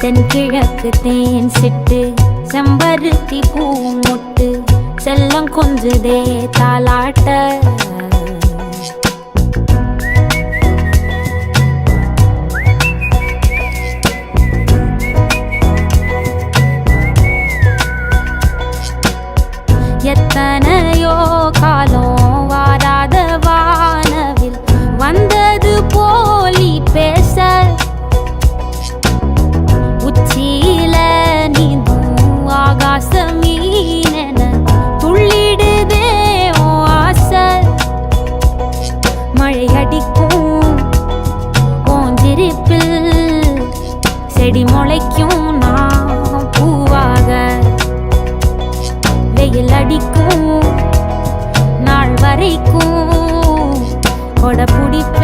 தென்கிழக்கு தேன் சிட்டு செம்பருத்தி பூ முட்டு செல்லம் கொஞ்சுதே தாலாட்ட எத்தனையோ காலம் வாராத வானவில் வந்தது போலி பேச உச்சியில நீந்தும் ஆகாச மீனென துள்ளிடுதே ஆசை மழை அடிக்கும் ஓஞ்சிருப்பில் செடி முளைக்கும் நான் பூவாக வெயில் அடிக்கும் நாள் வரைக்கும் கொடை பிடிப்ப